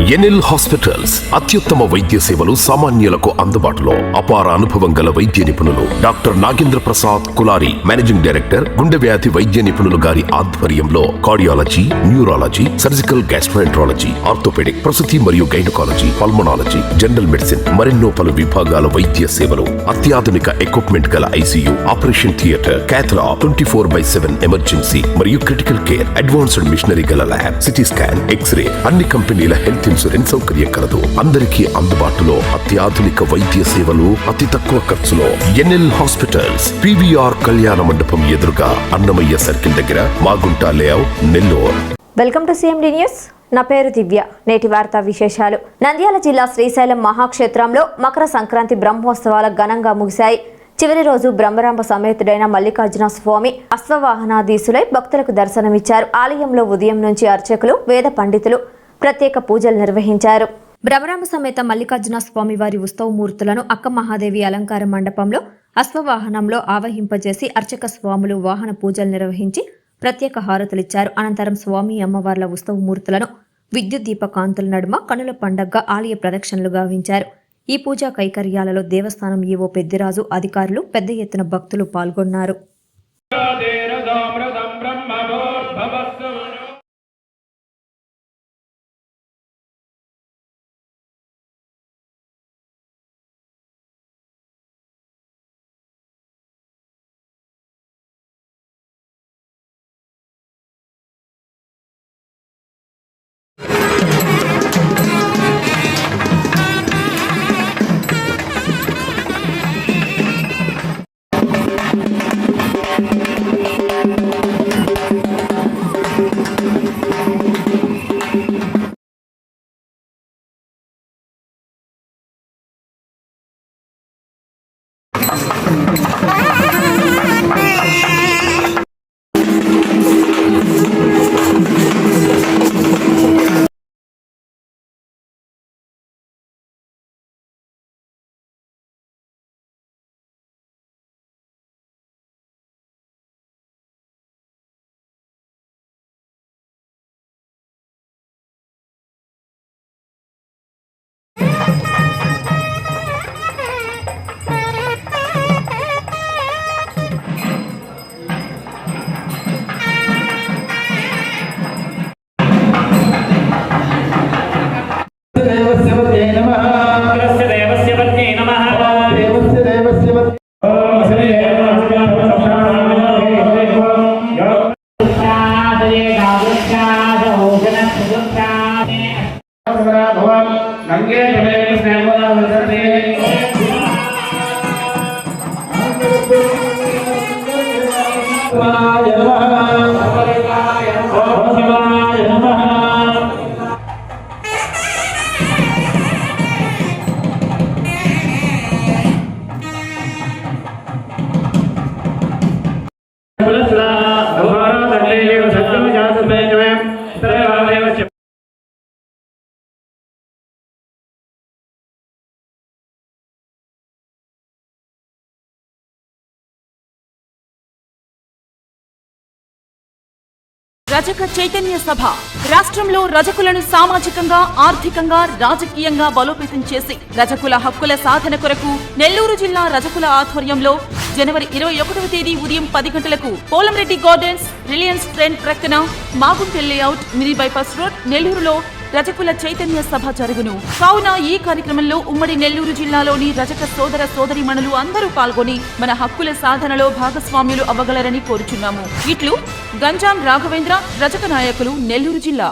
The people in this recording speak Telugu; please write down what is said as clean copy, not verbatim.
ఎన్ఎల్ హాస్పిటల్స్ అత్యుత్తమ వైద్య సేవలు సామాన్యులకు అందుబాటులో. అపార అనుభవం గల వైద్య నిపుణులు doctor Nagendra Prasad Kulari, managing director, గుండె వ్యాధి వైద్య నిపుణులు గారి ఆధ్వర్యంలో cardiology, neurology, surgical gastroenterology, orthopaedic, ప్రసూతి మరియు గైనకాలజీ, పల్మనాలజీ, జనరల్ మెడిసిన్ మరెన్నో పలు విభాగాల వైద్య సేవలు, అత్యాధునిక ఎక్విప్మెంట్ గల ICU, operation theatre, cath lab, 24/7 emergency మరియు క్రిటికల్ కేర్, అడ్వాన్స్డ్ మిషనరీ గల ల్యాబ్, సిటీ స్కాన్, ఎక్స్రే, అన్ని కంపెనీల హెల్త్ ఇన్సూరెన్స్ సౌకర్యం కలదు. అందరికీ అందుబాటులో అత్యాధునిక వైద్య సేవలు అతి తక్కువ ఖర్చులో. ఎన్ఎల్ హాస్పిటల్స్, పివిఆర్ కళ్యాణ మండపం ఎదురుగా, అన్నమయ్య సర్కిల్ దగ్గర, Magunta layout, Nellore. Welcome to CMD news. నా పేరు దివ్య. నేటి వార్తా విశేషాలు. నంద్యాల జిల్లా శ్రీశైలం మహాక్షేత్రంలో మకర సంక్రాంతి బ్రహ్మోత్సవాలు ఘనంగా ముగిశాయి. చివరి రోజు బ్రహ్మరాంబ సమేతుడైన మల్లికార్జున స్వామి అశ్వవాహనాధీశులై భక్తులకు దర్శనమిచ్చారు. ఆలయంలో ఉదయం నుంచి అర్చకులు, వేద పండితులు ప్రత్యేక పూజలు నిర్వహించారు. బ్రహ్మరాంబ సమేత మల్లికార్జున స్వామి వారి ఉత్సవమూర్తులను అక్క మహాదేవి అలంకార మండపంలో అశ్వవాహనంలో ఆవహింపజేసి అర్చక స్వాములు వాహన పూజలు నిర్వహించి ప్రత్యేక హారతులిచ్చారు. అనంతరం స్వామి అమ్మవార్ల ఉత్సవమూర్తులను విద్యుత్ దీప కాంతుల నడుమ కనుల పండగగా ఆలయ ప్రదక్షిణలు గావించారు. ఈ పూజా కైకర్యాలలో దేవస్థానం ఈవో పెద్దిరాజు, అధికారులు పెద్ద ఎత్తున భక్తులు పాల్గొన్నారు. రజక చైతన్య సభ రాష్ట్రంలో రజకులను సామాజికంగా, ఆర్థికంగా, రాజకీయంగా బలోపేతం చేసి రజకుల హక్కుల సాధన కొరకు నెల్లూరు జిల్లా రజకుల ఆధ్వర్యంలో జనవరి 21వ తేదీ ఉదయం 10 గంటలకు పోలంరెడ్డి గార్డెన్స్, రిలయన్స్ ట్రెండ్ ప్రక్కన, Magunta layout, mini bypass road, నెల్లూరులో రజకుల చైతన్య సభ జరుగును. కావున ఈ కార్యక్రమంలో ఉమ్మడి నెల్లూరు జిల్లాలోని రజక సోదర సోదరీమణులు అందరూ పాల్గొని మన హక్కుల సాధనలో భాగస్వామ్యులు అవ్వగలరని కోరుచున్నాము. ఇట్లు గంజాం రాఘవేంద్ర, రజక నాయకులు, నెల్లూరు జిల్లా.